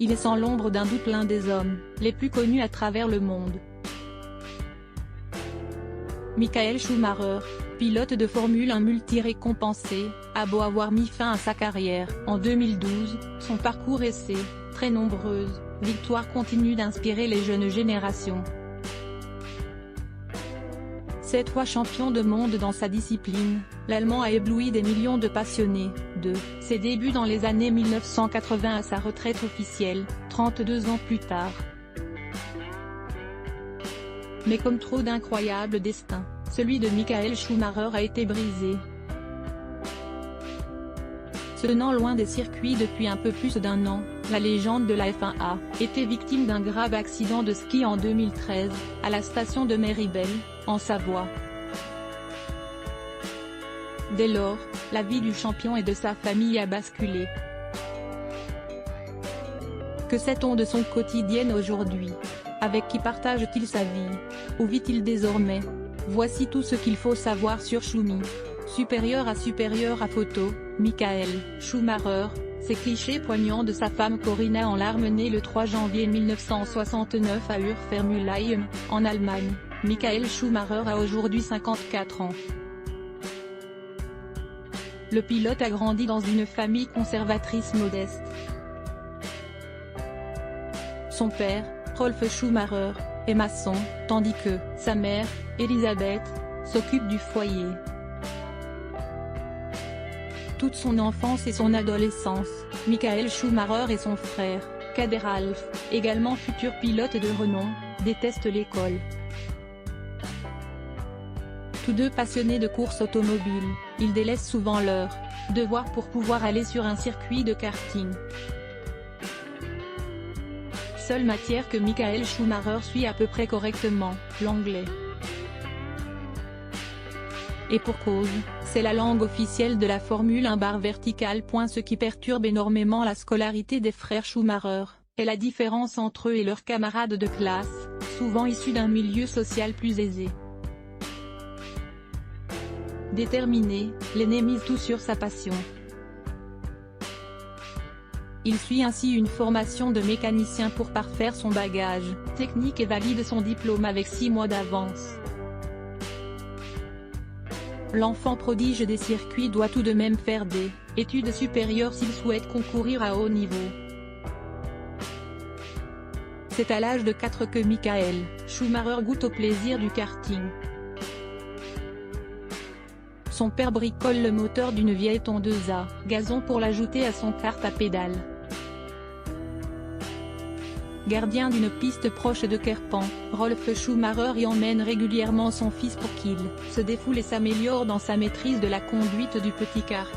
Il est sans l'ombre d'un doute l'un des hommes les plus connus à travers le monde. Michael Schumacher, pilote de Formule 1 multi-récompensé, a beau avoir mis fin à sa carrière en 2012, son parcours et ses très nombreuses victoires continuent d'inspirer les jeunes générations. 7 fois champion de monde dans sa discipline, l'Allemand a ébloui des millions de passionnés, de ses débuts dans les années 1980 à sa retraite officielle, 32 ans plus tard. Mais comme trop d'incroyables destins, celui de Michael Schumacher a été brisé. Se tenant loin des circuits depuis un peu plus d'un an, la légende de la F1 a été victime d'un grave accident de ski en 2013, à la station de Méribel, en Savoie. Dès lors, la vie du champion et de sa famille a basculé. Que sait-on de son quotidien aujourd'hui? Avec qui partage-t-il sa vie? Où vit-il désormais? Voici tout ce qu'il faut savoir sur Schumi. Supérieur à photo, Michael Schumacher, ces clichés poignants de sa femme Corinna en larmes. Née le 3 janvier 1969 à Urfermülheim, en Allemagne, Michael Schumacher a aujourd'hui 54 ans. Le pilote a grandi dans une famille conservatrice modeste. Son père, Rolf Schumacher, est maçon, tandis que sa mère, Elisabeth, s'occupe du foyer. Toute son enfance et son adolescence, Michael Schumacher et son frère, cadet Ralf, également futur pilote de renom, détestent l'école. Tous deux passionnés de course automobile, ils délaissent souvent leurs devoirs pour pouvoir aller sur un circuit de karting. Seule matière que Michael Schumacher suit à peu près correctement, l'anglais. Et pour cause, c'est la langue officielle de la Formule 1 barre verticale. Ce qui perturbe énormément la scolarité des frères Schumacher, est la différence entre eux et leurs camarades de classe, souvent issus d'un milieu social plus aisé. Déterminé, l'aîné mise tout sur sa passion. Il suit ainsi une formation de mécanicien pour parfaire son bagage technique et valide son diplôme avec 6 mois d'avance. L'enfant prodige des circuits doit tout de même faire des études supérieures s'il souhaite concourir à haut niveau. C'est à l'âge de 4 que Michael Schumacher goûte au plaisir du karting. Son père bricole le moteur d'une vieille tondeuse à gazon pour l'ajouter à son kart à pédales. Gardien d'une piste proche de Kerpen, Rolf Schumacher y emmène régulièrement son fils pour qu'il se défoule et s'améliore dans sa maîtrise de la conduite du petit kart.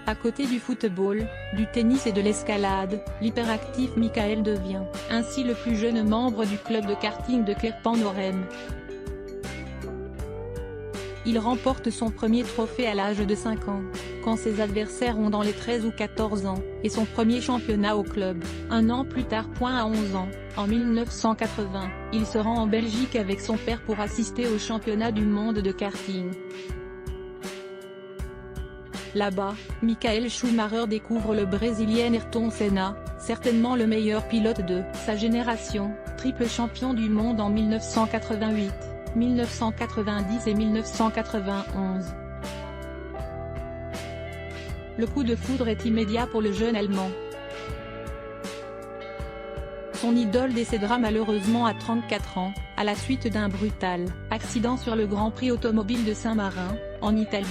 À côté du football, du tennis et de l'escalade, l'hyperactif Michael devient ainsi le plus jeune membre du club de karting de Kerpen-Orem. Il remporte son premier trophée à l'âge de 5 ans, quand ses adversaires ont dans les 13 ou 14 ans, et son premier championnat au club, un an plus tard. À 11 ans, en 1980, il se rend en Belgique avec son père pour assister au championnat du monde de karting. Là-bas, Michael Schumacher découvre le Brésilien Ayrton Senna, certainement le meilleur pilote de sa génération, triple champion du monde en 1988. 1990 et 1991. Le coup de foudre est immédiat pour le jeune Allemand. Son idole décédera malheureusement à 34 ans, à la suite d'un brutal accident sur le Grand Prix automobile de Saint-Marin, en Italie.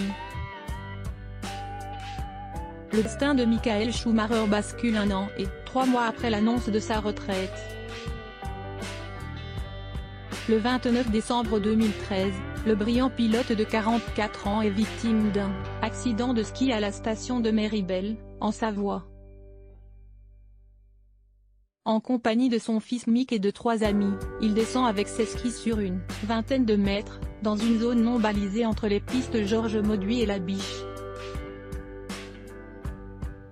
Le destin de Michael Schumacher bascule 1 an et 3 mois après l'annonce de sa retraite. Le 29 décembre 2013, le brillant pilote de 44 ans est victime d'un accident de ski à la station de Méribel, en Savoie. En compagnie de son fils Mick et de 3 amis, il descend avec ses skis sur une vingtaine de mètres, dans une zone non balisée entre les pistes Georges Mauduit et la Biche.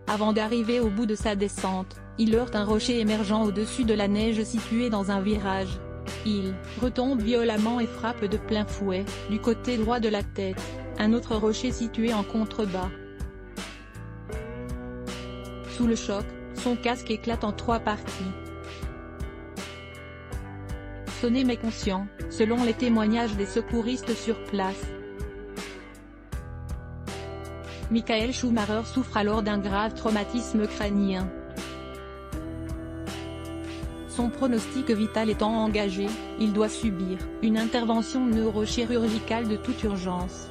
Avant d'arriver au bout de sa descente, il heurte un rocher émergeant au-dessus de la neige situé dans un virage. Il retombe violemment et frappe de plein fouet, du côté droit de la tête, un autre rocher situé en contrebas. Sous le choc, son casque éclate en 3 parties. Sonné mais conscient, selon les témoignages des secouristes sur place. Michael Schumacher souffre alors d'un grave traumatisme crânien. Son pronostic vital étant engagé, il doit subir une intervention neurochirurgicale de toute urgence.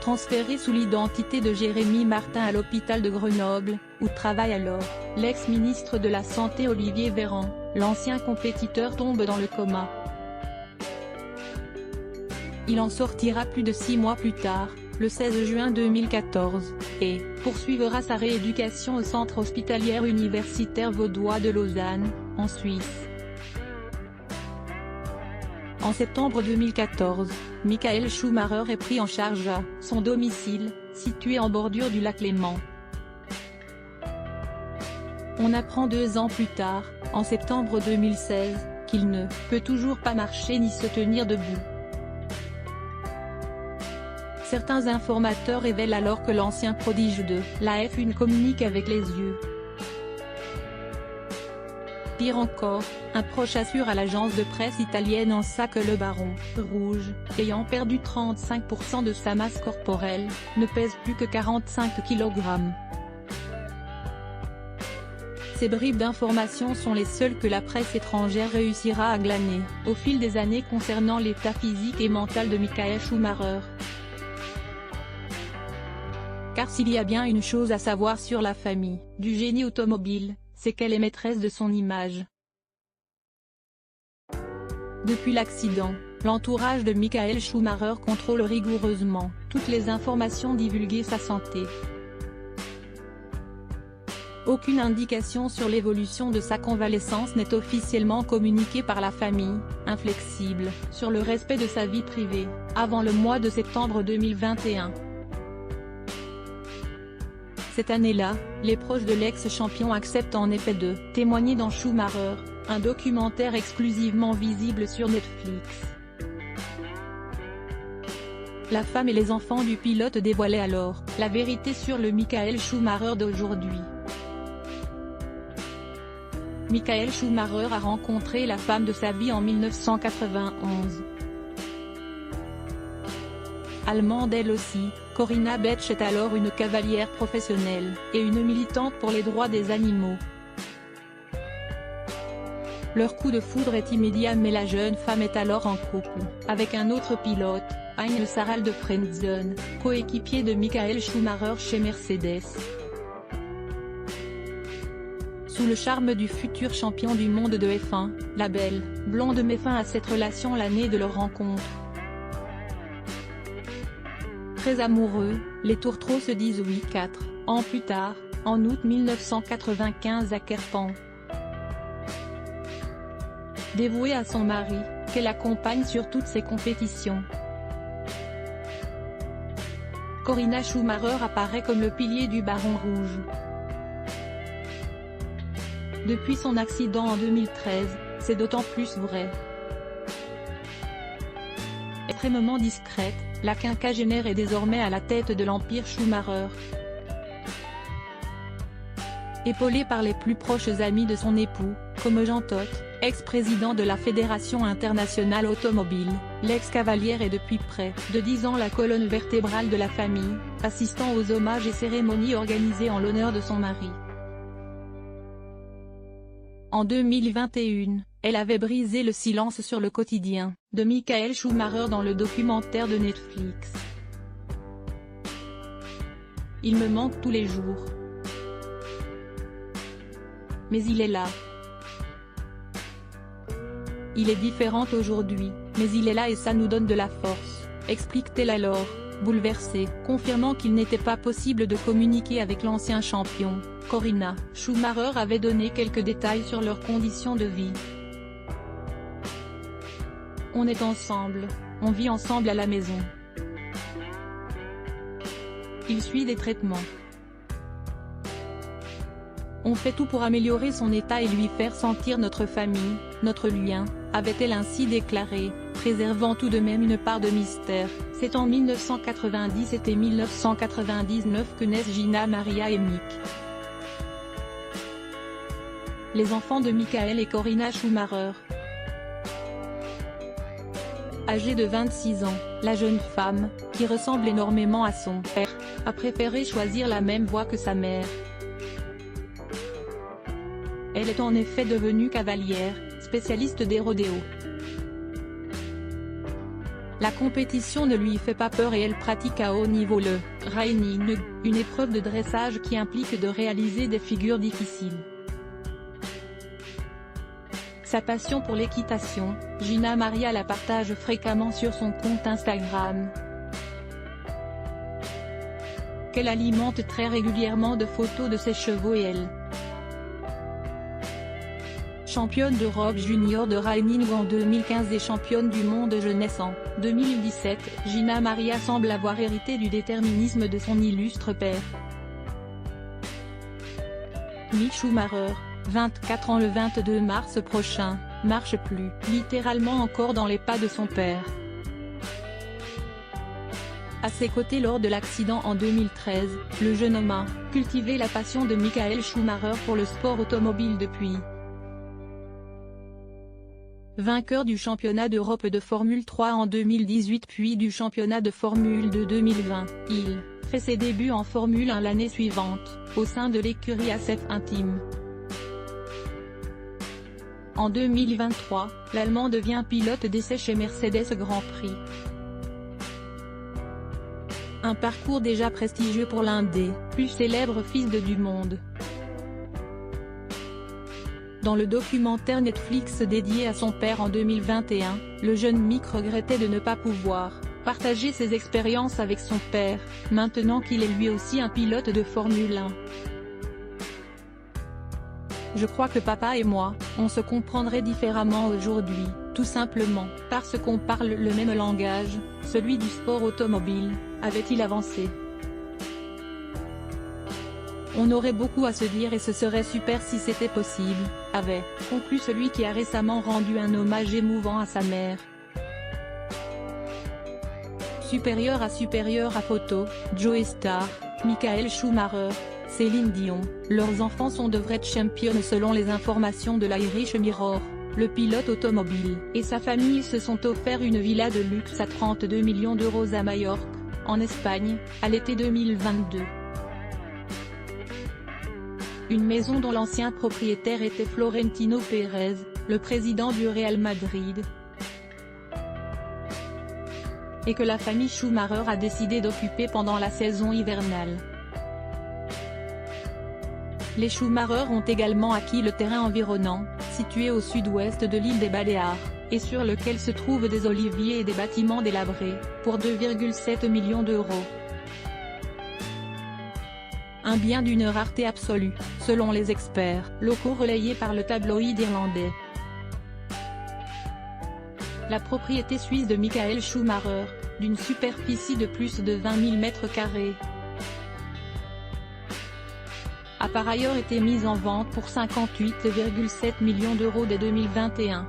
Transféré sous l'identité de Jérémy Martin à l'hôpital de Grenoble, où travaille alors l'ex-ministre de la Santé Olivier Véran, l'ancien compétiteur tombe dans le coma. Il en sortira plus de 6 mois plus tard, le 16 juin 2014, et poursuivra sa rééducation au centre hospitalier universitaire vaudois de Lausanne, en Suisse. En septembre 2014, Michael Schumacher est pris en charge à son domicile, situé en bordure du lac Léman. On apprend 2 ans plus tard, en septembre 2016, qu'il ne peut toujours pas marcher ni se tenir debout. Certains informateurs révèlent alors que l'ancien prodige de la F1 communique avec les yeux. Pire encore, un proche assure à l'agence de presse italienne ANSA que le baron rouge, ayant perdu 35% de sa masse corporelle, ne pèse plus que 45 kg. Ces bribes d'informations sont les seules que la presse étrangère réussira à glaner, au fil des années concernant l'état physique et mental de Michael Schumacher. Car s'il y a bien une chose à savoir sur la famille du génie automobile, c'est qu'elle est maîtresse de son image. Depuis l'accident, l'entourage de Michael Schumacher contrôle rigoureusement toutes les informations divulguées sa santé. Aucune indication sur l'évolution de sa convalescence n'est officiellement communiquée par la famille, inflexible sur le respect de sa vie privée, avant le mois de septembre 2021. Cette année-là, les proches de l'ex-champion acceptent en effet de témoigner dans Schumacher, un documentaire exclusivement visible sur Netflix. La femme et les enfants du pilote dévoilaient alors la vérité sur le Michael Schumacher d'aujourd'hui. Michael Schumacher a rencontré la femme de sa vie en 1991. Allemande elle aussi, Corinna Betsch est alors une cavalière professionnelle, et une militante pour les droits des animaux. Leur coup de foudre est immédiat mais la jeune femme est alors en couple avec un autre pilote, Heinz Harald Frentzen, coéquipier de Michael Schumacher chez Mercedes. Sous le charme du futur champion du monde de F1, la belle blonde met fin à cette relation l'année de leur rencontre. Très amoureux, les tourtereaux se disent oui 4 ans plus tard, en août 1995 à Kerpen. Dévouée à son mari, qu'elle accompagne sur toutes ses compétitions, Corinna Schumacher apparaît comme le pilier du Baron Rouge. Depuis son accident en 2013, c'est d'autant plus vrai. Extrêmement discrète, la quinquagénaire est désormais à la tête de l'empire Schumacher. Épaulée par les plus proches amis de son époux, comme Jean Todt, ex-président de la Fédération internationale automobile, l'ex-cavalière est depuis près de 10 ans la colonne vertébrale de la famille, assistant aux hommages et cérémonies organisées en l'honneur de son mari. En 2021, elle avait brisé le silence sur le quotidien de Michael Schumacher dans le documentaire de Netflix. Il me manque tous les jours. Mais il est là. Il est différent aujourd'hui, mais il est là et ça nous donne de la force, explique-t-elle alors, bouleversée, confirmant qu'il n'était pas possible de communiquer avec l'ancien champion. Corinna Schumacher avait donné quelques détails sur leurs conditions de vie. On est ensemble, on vit ensemble à la maison. Il suit des traitements. On fait tout pour améliorer son état et lui faire sentir notre famille, notre lien, avait-elle ainsi déclaré, préservant tout de même une part de mystère. C'est en 1997 et 1999 que naissent Gina Maria et Mick. Les enfants de Michael et Corinna Schumacher. Âgée de 26 ans, la jeune femme, qui ressemble énormément à son père, a préféré choisir la même voie que sa mère. Elle est en effet devenue cavalière, spécialiste des rodéos. La compétition ne lui fait pas peur et elle pratique à haut niveau le reining, une épreuve de dressage qui implique de réaliser des figures difficiles. Sa passion pour l'équitation, Gina Maria la partage fréquemment sur son compte Instagram, qu'elle alimente très régulièrement de photos de ses chevaux et elle. Championne d'Europe junior de reining en 2015 et championne du monde jeunesse en 2017, Gina Maria semble avoir hérité du déterminisme de son illustre père. Mick Schumacher, 24 ans le 22 mars prochain, marche plus littéralement encore dans les pas de son père. À ses côtés lors de l'accident en 2013, le jeune homme a cultivé la passion de Michael Schumacher pour le sport automobile depuis. Vainqueur du championnat d'Europe de Formule 3 en 2018 puis du championnat de Formule 2 2020, il fait ses débuts en Formule 1 l'année suivante, au sein de l'écurie ASF Intime. En 2023, l'Allemand devient pilote d'essai chez Mercedes Grand Prix. Un parcours déjà prestigieux pour l'un des plus célèbres fils du monde. Dans le documentaire Netflix dédié à son père en 2021, le jeune Mick regrettait de ne pas pouvoir partager ses expériences avec son père, maintenant qu'il est lui aussi un pilote de Formule 1. Je crois que papa et moi, on se comprendrait différemment aujourd'hui, tout simplement, parce qu'on parle le même langage, celui du sport automobile, avait-il avancé. On aurait beaucoup à se dire et ce serait super si c'était possible, avait conclu celui qui a récemment rendu un hommage émouvant à sa mère. Supérieur à photo, Joe Star, Michael Schumacher, Céline Dion, leurs enfants sont de vraies championnes selon les informations de l'Irish Mirror. Le pilote automobile et sa famille se sont offert une villa de luxe à 32 millions d'euros à Majorque, en Espagne, à l'été 2022. Une maison dont l'ancien propriétaire était Florentino Pérez, le président du Real Madrid, et que la famille Schumacher a décidé d'occuper pendant la saison hivernale. Les Schumacher ont également acquis le terrain environnant, situé au sud-ouest de l'île des Baléares, et sur lequel se trouvent des oliviers et des bâtiments délabrés, pour 2,7 millions d'euros. Un bien d'une rareté absolue, selon les experts locaux relayés par le tabloïd irlandais. La propriété suisse de Michael Schumacher, d'une superficie de plus de 20 000 m², a par ailleurs été mise en vente pour 58,7 millions d'euros dès 2021.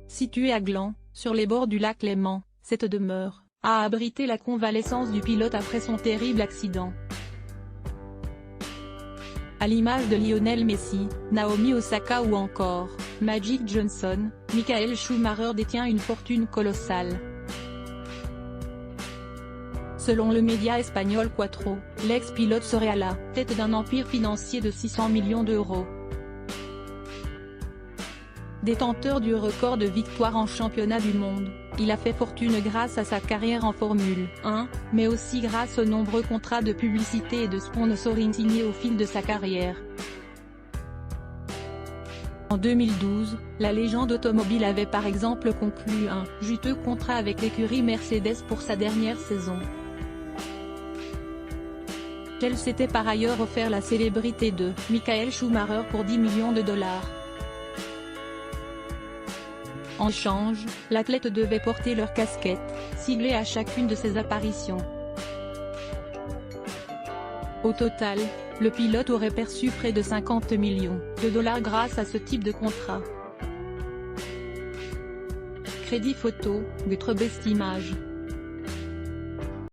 Située à Gland, sur les bords du lac Léman, cette demeure a abrité la convalescence du pilote après son terrible accident. À l'image de Lionel Messi, Naomi Osaka ou encore Magic Johnson, Michael Schumacher détient une fortune colossale. Selon le média espagnol Cuatro, l'ex-pilote serait à la tête d'un empire financier de 600 millions d'euros. Détenteur du record de victoires en championnat du monde, il a fait fortune grâce à sa carrière en Formule 1, mais aussi grâce aux nombreux contrats de publicité et de sponsoring signés au fil de sa carrière. En 2012, la légende automobile avait par exemple conclu un juteux contrat avec l'écurie Mercedes pour sa dernière saison. Elle s'était par ailleurs offert la célébrité de Michael Schumacher pour 10 millions de dollars. En échange, l'athlète devait porter leur casquette, siglée à chacune de ses apparitions. Au total, Le pilote aurait perçu près de 50 millions de dollars grâce à ce type de contrat. Crédit photo, Votre Best Image.